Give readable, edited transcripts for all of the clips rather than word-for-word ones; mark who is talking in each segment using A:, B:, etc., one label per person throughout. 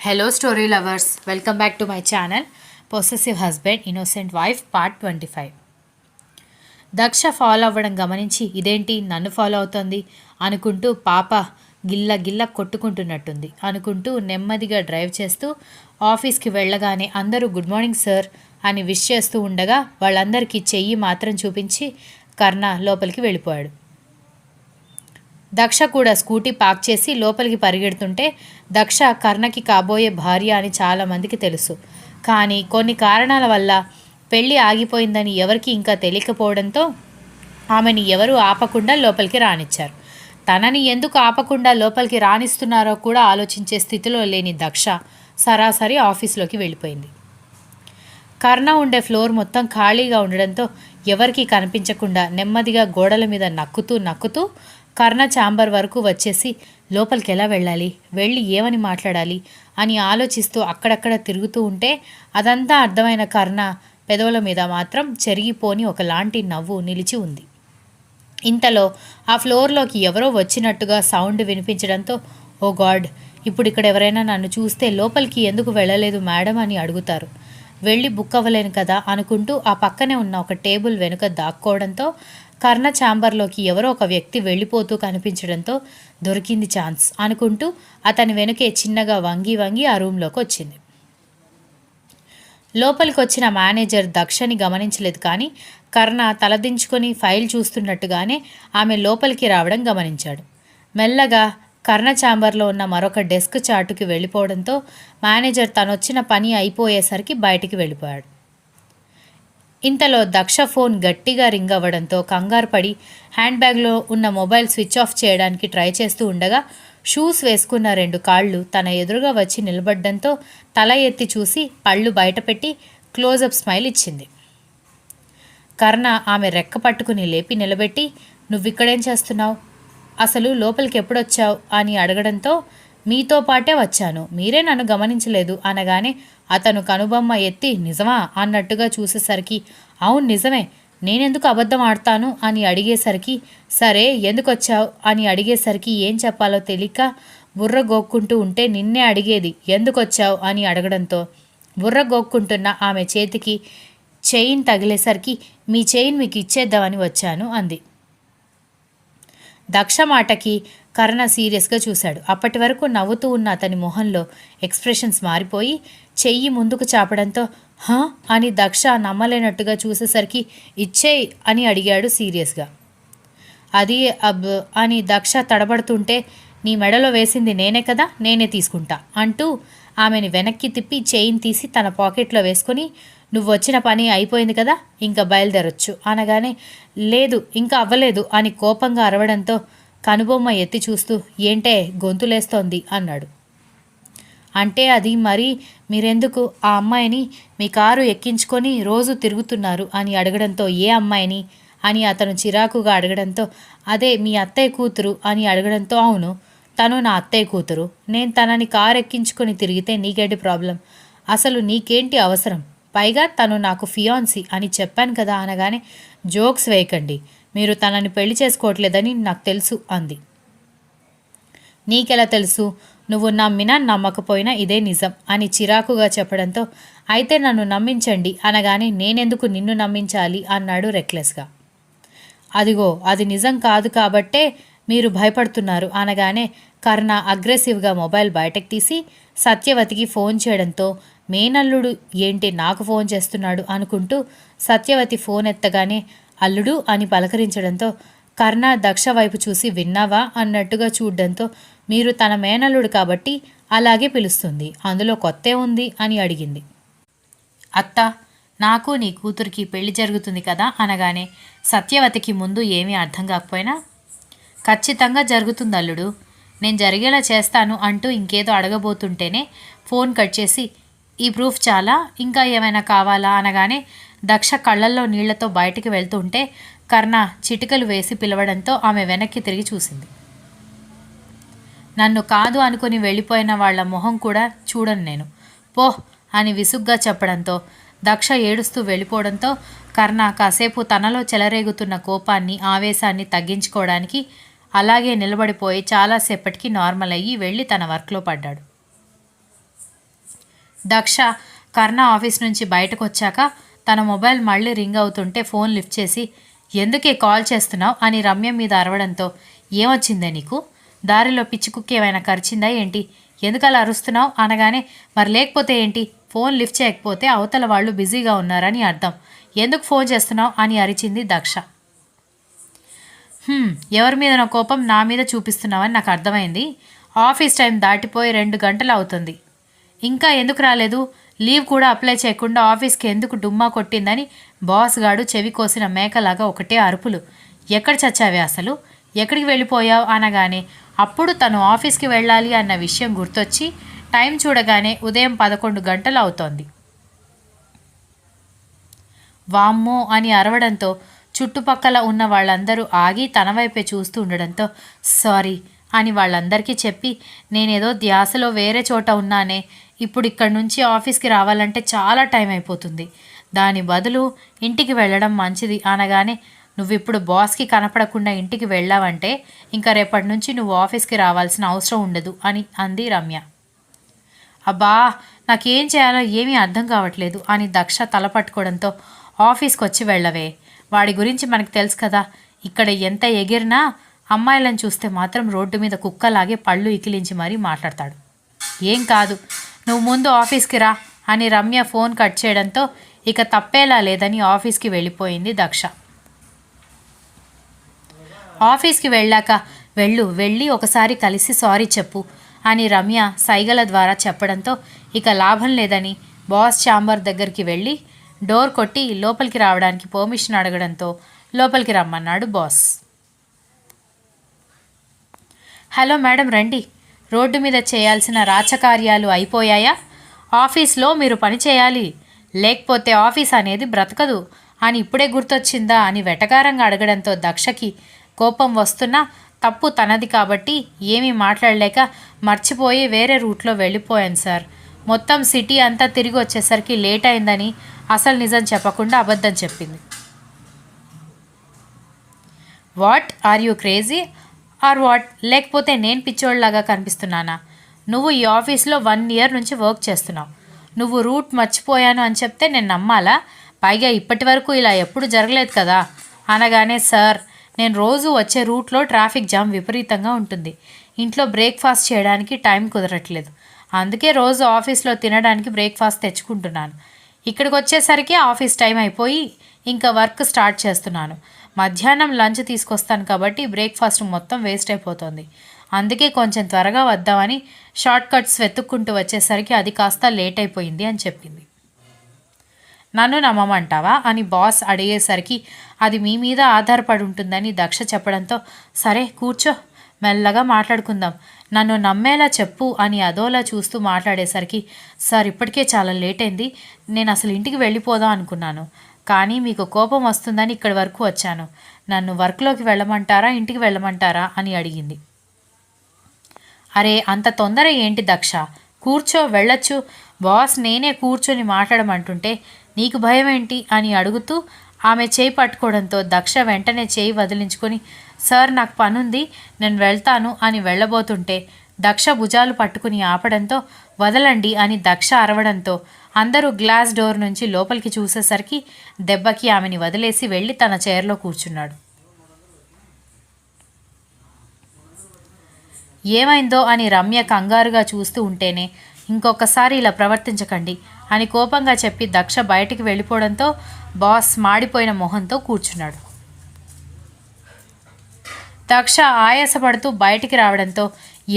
A: Hello, story lovers. Welcome back to my channel, Possessive Husband, Innocent Wife, Part 25. Daksha follow అవ్వడం గమనించి ఇదేంటి నన్ను follow అవుతోంది అనుకుంటూ పాప గిల్ల గిల్ల కొట్టుకుంటున్నట్టుంది అనుకుంటూ నెమ్మదిగా డ్రైవ్ చేస్తూ ఆఫీస్కి వెళ్ళగానే అందరూ గుడ్ మార్నింగ్ సార్ అని విష్ చేస్తూ ఉండగా వాళ్ళందరికీ చెయ్యి మాత్రం చూపించి కర్ణ లోపలికి వెళ్ళిపోయాడు. దక్ష కూడా స్కూటీ పార్క్ చేసి లోపలికి పరిగెడుతుంటే దక్ష కర్ణకి కాబోయే భార్య అని చాలామందికి తెలుసు. కానీ కొన్ని కారణాల వల్ల పెళ్ళి ఆగిపోయిందని ఎవరికి ఇంకా తెలియకపోవడంతో ఆమెని ఎవరూ ఆపకుండా లోపలికి రానిచ్చారు. తనని ఎందుకు ఆపకుండా లోపలికి రానిస్తున్నారో కూడా ఆలోచించే స్థితిలో లేని దక్ష సరాసరి ఆఫీస్లోకి వెళ్ళిపోయింది. కర్ణ ఉండే ఫ్లోర్ మొత్తం ఖాళీగా ఉండడంతో ఎవరికీ కనిపించకుండా నెమ్మదిగా గోడల మీద నక్కుతూ కర్ణ ఛాంబర్ వరకు వచ్చేసి లోపలికి ఎలా వెళ్ళాలి, వెళ్ళి ఏమని మాట్లాడాలి అని ఆలోచిస్తూ అక్కడక్కడ తిరుగుతూ ఉంటే అదంతా అర్థమైన కర్ణ పెదవుల మీద మాత్రం చెరిగిపోని ఒకలాంటి నవ్వు నిలిచి ఉంది. ఇంతలో ఆ ఫ్లోర్లోకి ఎవరో వచ్చినట్టుగా సౌండ్ వినిపించడంతో ఓ గాడ్, ఇప్పుడు ఇక్కడ ఎవరైనా నన్ను చూస్తే లోపలికి ఎందుకు వెళ్ళలేదు మేడం అని అడుగుతారు. వెళ్ళి బుక్ అవ్వలేను కదా అనుకుంటూ ఆ పక్కనే ఉన్న ఒక టేబుల్ వెనుక దాక్కోవడంతో కర్ణ ఛాంబర్లోకి ఎవరో ఒక వ్యక్తి వెళ్ళిపోతూ కనిపించడంతో దొరికింది ఛాన్స్ అనుకుంటూ అతని వెనుకే చిన్నగా వంగి ఆ రూమ్లోకి వచ్చింది. లోపలికి వచ్చిన మేనేజర్ దక్షని గమనించలేదు, కానీ కర్ణ తలదించుకొని ఫైల్ చూస్తున్నట్టుగానే ఆమె లోపలికి రావడం గమనించాడు. మెల్లగా కర్ణ ఛాంబర్లో ఉన్న మరొక డెస్క్ చాటుకి వెళ్ళిపోవడంతో మేనేజర్ తనొచ్చిన పని అయిపోయేసరికి బయటికి వెళ్ళిపోయాడు. ఇంతలో దక్ష ఫోన్ గట్టిగా రింగ్ అవ్వడంతో కంగారు పడి హ్యాండ్ బ్యాగ్లో ఉన్న మొబైల్ స్విచ్ ఆఫ్ చేయడానికి ట్రై చేస్తూ ఉండగా షూస్ వేసుకున్న 2 కాళ్ళు తన ఎదురుగా వచ్చి నిలబడ్డంతో తల ఎత్తి చూసి పళ్ళు బయటపెట్టి క్లోజప్ స్మైల్ ఇచ్చింది. కర్ణ ఆమె రెక్క పట్టుకుని లేపి నిలబెట్టి నువ్విక్కడేం చేస్తున్నావు, అసలు లోపలికి ఎప్పుడొచ్చావు అని అడగడంతో మీతో పాటే వచ్చాను, మీరే నన్ను గమనించలేదు అనగానే అతను కనుబొమ్మ ఎత్తి నిజమా అన్నట్టుగా చూసేసరికి అవును నిజమే, నేనెందుకు అబద్ధం ఆడతాను అని అడిగేసరికి సరే ఎందుకు వచ్చావు అని అడిగేసరికి ఏం చెప్పాలో తెలియక బుర్ర గోక్కుంటూ ఉంటే నిన్నే అడిగేది ఎందుకు వచ్చావు అని అడగడంతో బుర్ర గోక్కుంటున్న ఆమె చేతికి చైన్ తగిలేసరికి మీ చైన్ మీకు ఇచ్చేద్దామని వచ్చాను అంది. దక్ష మాటకి కర్ణ సీరియస్గా చూశాడు. అప్పటి వరకు నవ్వుతూ ఉన్న అతని మొహంలో ఎక్స్ప్రెషన్స్ మారిపోయి చెయ్యి ముందుకు చాపడంతో హా అని దక్ష నమ్మలేనట్టుగా చూసేసరికి ఇచ్చేయి అని అడిగాడు సీరియస్గా. అది అబ్ అని దక్ష తడబడుతుంటే నీ మెడలో వేసింది నేనే కదా, నేనే తీసుకుంటా అంటూ ఆమెని వెనక్కి తిప్పి చైన్ తీసి తన పాకెట్లో వేసుకొని నువ్వు వచ్చిన పని అయిపోయింది కదా, ఇంకా బయలుదేరొచ్చు అనగానే లేదు ఇంకా అవ్వలేదు అని కోపంగా అరవడంతో కనుబొమ్మ ఎత్తి చూస్తూ ఏంటే గొంతులేస్తోంది అన్నాడు. అంటే అది మరి మీరెందుకు ఆ అమ్మాయిని మీ కారు ఎక్కించుకొని రోజు తిరుగుతున్నారు అని అడగడంతో ఏ అమ్మాయిని అని అతను చిరాకుగా అడగడంతో అదే మీ అత్తయ్య కూతురు అని అడగడంతో అవును తను నా అత్తయ్య కూతురు, నేను తనని కారు ఎక్కించుకొని తిరిగితే నీకేంటి ప్రాబ్లం, అసలు నీకేంటి అవసరం, పైగా తను నాకు ఫియాన్సీ అని చెప్పాను కదా అనగానే జోక్స్ వేయకండి, మీరు తనని పెళ్లి చేసుకోవట్లేదని నాకు తెలుసు అంది. నీకెలా తెలుసు, నువ్వు నమ్మినా నమ్మకపోయినా ఇదే నిజం అని చిరాకుగా చెప్పడంతో అయితే నన్ను నమ్మించండి అనగానే నేనెందుకు నిన్ను నమ్మించాలి అన్నాడు రెక్లెస్గా. అదిగో అది నిజం కాదు కాబట్టే మీరు భయపడుతున్నారు అనగానే కర్ణ అగ్రెసివ్గా మొబైల్ బయటకు తీసి సత్యవతికి ఫోన్ చేయడంతో మేనల్లుడు ఏంటి నాకు ఫోన్ చేస్తున్నాడు అనుకుంటూ సత్యవతి ఫోన్ ఎత్తగానే అల్లుడు అని పలకరించడంతో కర్ణ దక్ష వైపు చూసి విన్నావా అన్నట్టుగా చూడడంతో మీరు తన మేనల్లుడు కాబట్టి అలాగే పిలుస్తుంది, అందులో కొత్తే ఉంది అని అడిగింది. అత్త నాకు నీ కూతురికి పెళ్లి జరుగుతుంది కదా అనగానే సత్యవతికి ముందు ఏమీ అర్థం కాకపోయినా ఖచ్చితంగా జరుగుతుంది అల్లుడు, నేను జరిగేలా చేస్తాను అంటూ ఇంకేదో అడగబోతుంటేనే ఫోన్ కట్ చేసి ఈ ప్రూఫ్ చాలా ఇంకా ఏమైనా కావాలా అనగానే దక్ష కళ్ళల్లో నీళ్లతో బయటికి వెళ్తుంటే కర్ణ చిటికలు వేసి పిలవడంతో ఆమె వెనక్కి తిరిగి చూసింది. నన్ను కాదు అనుకుని వెళ్ళిపోయిన వాళ్ల మొహం కూడా చూడను నేను, పో అని విసుగ్గా చెప్పడంతో దక్ష ఏడుస్తూ వెళ్ళిపోవడంతో కర్ణ కాసేపు తనలో చెలరేగుతున్న కోపాన్ని ఆవేశాన్ని తగ్గించుకోవడానికి అలాగే నిలబడిపోయి చాలాసేపటికి నార్మల్ అయ్యి వెళ్ళి తన వర్క్లో పడ్డాడు. దక్ష కర్ణ ఆఫీస్ నుంచి బయటకు వచ్చాక తన మొబైల్ మళ్ళీ రింగ్ అవుతుంటే ఫోన్ లిఫ్ట్ చేసి ఎందుకే కాల్ చేస్తున్నావు అని రమ్య మీద అరవడంతో ఏమొచ్చిందే నీకు, దారిలో పిచ్చి కుక్క ఏమైనా కరిచిందా ఏంటి, ఎందుకలా అరుస్తున్నావు అనగానే మరి లేకపోతే ఏంటి, ఫోన్ లిఫ్ట్ చేయకపోతే అవతల వాళ్ళు బిజీగా ఉన్నారని అర్థం, ఎందుకు ఫోన్ చేస్తున్నావు అని అరిచింది దక్ష. ఎవరి మీద నా కోపం నా మీద చూపిస్తున్నావని నాకు అర్థమైంది. ఆఫీస్ టైం దాటిపోయి 2 గంటలు అవుతుంది, ఇంకా ఎందుకు రాలేదు, లీవ్ కూడా అప్లై చేయకుండా ఆఫీస్కి ఎందుకు డుమ్మా కొట్టిందని బాస్ గాడు చెవి కోసిన మేకలాగా ఒకటే అరుపులు. ఎక్కడ చచ్చావే అసలు, ఎక్కడికి వెళ్ళిపోయావు అనగానే అప్పుడు తను ఆఫీస్కి వెళ్ళాలి అన్న విషయం గుర్తొచ్చి టైం చూడగానే ఉదయం 11 గంటలు అవుతోంది. వామ్మో అని అరవడంతో చుట్టుపక్కల ఉన్న వాళ్ళందరూ ఆగి తన వైపే చూస్తూ ఉండడంతో సారీ అని వాళ్ళందరికీ చెప్పి నేనేదో ధ్యాసలో వేరే చోట ఉన్నానే, ఇప్పుడు ఇక్కడి నుంచి ఆఫీస్కి రావాలంటే చాలా టైం అయిపోతుంది, దాని బదులు ఇంటికి వెళ్ళడం మంచిది అనగానే నువ్విప్పుడు బాస్కి కనపడకుండా ఇంటికి వెళ్ళావంటే ఇంకా రేపటి నుంచి నువ్వు ఆఫీస్కి రావాల్సిన అవసరం ఉండదు అని అంది రమ్య. అబ్బా నాకేం చేయాలో ఏమీ అర్థం కావట్లేదు అని దక్ష తల పట్టుకోవడంతో ఆఫీస్కి వచ్చి వెళ్ళవే, వాడి గురించి మనకు తెలుసు కదా, ఇక్కడ ఎంత ఎగిరినా అమ్మాయిలను చూస్తే మాత్రం రోడ్డు మీద కుక్కలాగే పళ్ళు ఇకిలించి మరీ మాట్లాడతాడు, ఏం కాదు నువ్వు ముందు ఆఫీస్కి రా అని రమ్య ఫోన్ కట్ చేయడంతో ఇక తప్పేలా లేదని ఆఫీస్కి వెళ్ళిపోయింది దక్ష. ఆఫీస్కి వెళ్ళాక వెళ్ళి ఒకసారి కలిసి సారీ చెప్పు అని రమ్య సైగల ద్వారా చెప్పడంతో ఇక లాభం లేదని బాస్ ఛాంబర్ దగ్గరికి వెళ్ళి డోర్ కొట్టి లోపలికి రావడానికి పర్మిషన్ అడగడంతో లోపలికి రమ్మన్నాడు బాస్. హలో మేడం రండి, రోడ్డు మీద చేయాల్సిన రాచకార్యాలు అయిపోయాయా, ఆఫీస్లో మీరు పని చేయాలి, లేకపోతే ఆఫీస్ అనేది బ్రతకదు అని ఇప్పుడే గుర్తొచ్చిందా అని వెటకారంగా అడగడంతో దక్షకి కోపం వస్తున్నా తప్పు తనది కాబట్టి ఏమీ మాట్లాడలేక మర్చిపోయి వేరే రూట్లో వెళ్ళిపోయాను సార్, మొత్తం సిటీ అంతా తిరిగి వచ్చేసరికి లేట్ అయిందని అసలు నిజం చెప్పకుండా అబద్ధం చెప్పింది. What are you crazy or what, లేకపోతే నేను పిచ్చోళ్ళలాగా కనిపిస్తున్నానా, నువ్వు ఈ ఆఫీస్లో 1 ఇయర్ నుంచి వర్క్ చేస్తున్నావు, నువ్వు రూట్ మర్చిపోయాను అని చెప్తే నేను నమ్మాలా, పైగా ఇప్పటి వరకు ఇలా ఎప్పుడు జరగలేదు కదా అనగానే సార్ నేను రోజు వచ్చే రూట్లో ట్రాఫిక్ జామ్ విపరీతంగా ఉంటుంది, ఇంట్లో బ్రేక్ఫాస్ట్ చేయడానికి టైం కుదరట్లేదు, అందుకే రోజు ఆఫీస్లో తినడానికి బ్రేక్ఫాస్ట్ తెచ్చుకుంటున్నాను, ఇక్కడికి వచ్చేసరికి ఆఫీస్ టైం అయిపోయి ఇంకా వర్క్ స్టార్ట్ చేస్తున్నాను, మధ్యాహ్నం లంచ్ తీసుకొస్తాను కాబట్టి బ్రేక్ఫాస్ట్ మొత్తం వేస్ట్ అయిపోతుంది, అందుకే కొంచెం త్వరగా వద్దామని షార్ట్ కట్స్ వెతుక్కుంటూ వచ్చేసరికి అది కాస్త లేట్ అయిపోయింది అని చెప్పింది. నన్ను నమ్మమంటావా అని బాస్ అడిగేసరికి అది మీ మీద ఆధారపడి ఉంటుందని దక్ష చెప్పడంతో సరే కూర్చో మెల్లగా మాట్లాడుకుందాం, నన్ను నమ్మేలా చెప్పు అని అదోలా చూస్తూ మాట్లాడేసరికి సార్ ఇప్పటికే చాలా లేట్ అయింది, నేను అసలు ఇంటికి వెళ్ళిపోదాం అనుకున్నాను, కానీ మీకు కోపం వస్తుందని ఇక్కడి వరకు వచ్చాను, నన్ను వర్క్లోకి వెళ్ళమంటారా ఇంటికి వెళ్ళమంటారా అని అడిగింది. అరే అంత తొందర ఏంటి దక్ష, కూర్చో వెళ్ళొచ్చు, బాస్ నేనే కూర్చొని మాట్లాడమంటుంటే నీకు భయం ఏంటి అని అడుగుతూ ఆమె చేయి పట్టుకోవడంతో దక్ష వెంటనే చేయి వదిలించుకొని సార్ నాకు పనుంది నేను వెళ్తాను అని వెళ్ళబోతుంటే దక్ష భుజాలు పట్టుకుని ఆపడంతో వదలండి అని దక్ష అరవడంతో అందరూ గ్లాస్ డోర్ నుంచి లోపలికి చూసేసరికి దెబ్బకి ఆమెని వదిలేసి వెళ్ళి తన చైర్లో కూర్చున్నాడు. ఏమైందో అని రమ్య కంగారుగా చూస్తూ ఉంటేనే ఇంకొకసారి ఇలా ప్రవర్తించకండి అని కోపంగా చెప్పి దక్ష బయటికి వెళ్ళిపోవడంతో బాస్ మాడిపోయిన మొహంతో కూర్చున్నాడు. దక్ష ఆయాసపడుతూ బయటికి రావడంతో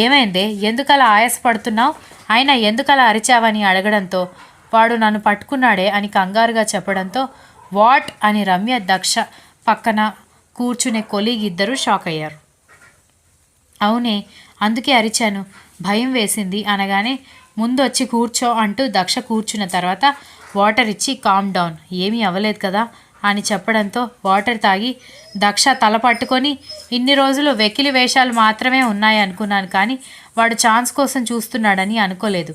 A: ఏమైందే ఎందుకలా ఆయాసపడుతున్నావు, అయినా ఎందుకలా అరిచావని అడగడంతో వాడు నన్ను పట్టుకున్నాడే అని కంగారుగా చెప్పడంతో వాట్ అని రమ్య దక్ష పక్కన కూర్చునే కొలీగ్ ఇద్దరూ షాక్ అయ్యారు. అవునే అందుకే అరిచాను, భయం వేసింది అనగానే ముందు వచ్చి కూర్చో అంటూ దక్ష కూర్చున్న తర్వాత వాటర్ ఇచ్చి కామ్ డౌన్, ఏమీ అవ్వలేదు కదా అని చెప్పడంతో వాటర్ తాగి దక్ష తల పట్టుకొని ఇన్ని రోజులు వెకిలి వేషాలు మాత్రమే ఉన్నాయి అనుకున్నాను, కానీ వాడు ఛాన్స్ కోసం చూస్తున్నాడని అనుకోలేదు,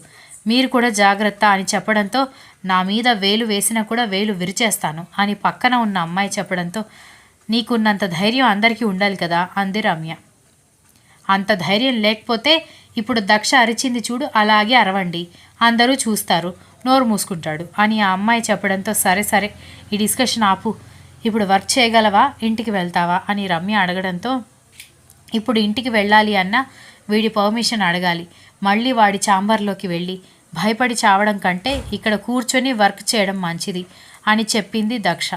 A: మీరు కూడా జాగ్రత్త అని చెప్పడంతో నా మీద వేలు వేసినా కూడా వేలు విరిచేస్తాను అని పక్కన ఉన్న అమ్మాయి చెప్పడంతో నీకున్నంత ధైర్యం అందరికీ ఉండాలి కదా అంది రమ్య. అంత ధైర్యం లేకపోతే ఇప్పుడు దక్ష అరిచింది చూడు, అలాగే అరవండి, అందరూ చూస్తారు, నోరు మూసుకుంటాడు అని ఆ అమ్మాయి చెప్పడంతో సరే సరే ఈ డిస్కషన్ ఆపు, ఇప్పుడు వర్క్ చేయగలవా, ఇంటికి వెళ్తావా అని రమ్య అడగడంతో ఇప్పుడు ఇంటికి వెళ్ళాలి అన్నా వీడి పర్మిషన్ అడగాలి, మళ్ళీ వాడి ఛాంబర్లోకి వెళ్ళి భయపడి చావడం కంటే ఇక్కడ కూర్చొని వర్క్ చేయడం మంచిది అని చెప్పింది దక్ష.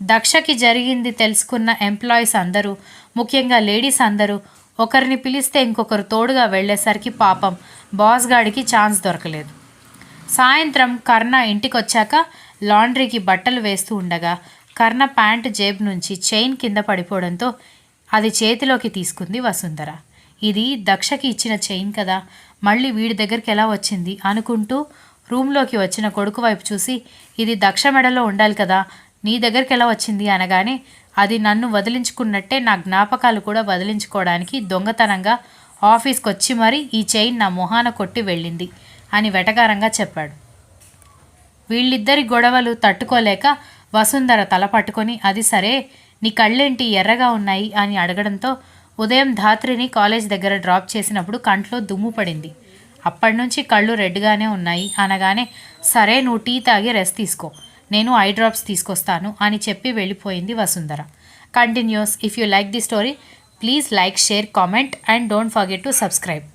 A: దక్షకి జరిగింది తెలుసుకున్న ఎంప్లాయీస్ అందరూ, ముఖ్యంగా లేడీస్ అందరూ ఒకరిని పిలిస్తే ఇంకొకరు తోడుగా వెళ్ళేసరికి పాపం బాస్ గాడికి ఛాన్స్ దొరకలేదు. సాయంత్రం కర్ణ ఇంటికొచ్చాక లాండ్రీకి బట్టలు వేస్తూ ఉండగా కర్ణ ప్యాంటు జేబు నుంచి చైన్ కింద పడిపోవడంతో అది చేతిలోకి తీసుకుంది వసుంధర. ఇది దక్షకి ఇచ్చిన చైన్ కదా, మళ్ళీ వీడి దగ్గరికి ఎలా వచ్చింది అనుకుంటూ రూమ్లోకి వచ్చిన కొడుకు వైపు చూసి, ఇది దక్ష మెడలో ఉండాలి కదా, నీ దగ్గరికి ఎలా వచ్చింది అనగానే, అది నన్ను వదిలించుకున్నట్టే నా జ్ఞాపకాలు కూడా వదిలించుకోవడానికి దొంగతనంగా ఆఫీస్కి వచ్చి మరీ ఈ చైన్ నా మొహాన కొట్టి వెళ్ళింది అని వెటకారంగా చెప్పాడు. వీళ్ళిద్దరి గొడవలు తట్టుకోలేక వసుంధర తల పట్టుకొని, అది సరే నీ కళ్ళేంటి ఎర్రగా ఉన్నాయి అని అడగడంతో, ఉదయం ధాత్రిని కాలేజ్ దగ్గర డ్రాప్ చేసినప్పుడు కంట్లో దుమ్ము పడింది, అప్పటి నుంచి కళ్ళు రెడ్గానే ఉన్నాయి అనగానే, సరే నువ్వు టీ తాగి రెస్ట్ తీసుకో, నేను ఐ డ్రాప్స్ తీసుకొస్తాను అని చెప్పి వెళ్ళిపోయింది Vasundhara. Continuous. If you like the story please like, share, comment and don't forget to subscribe.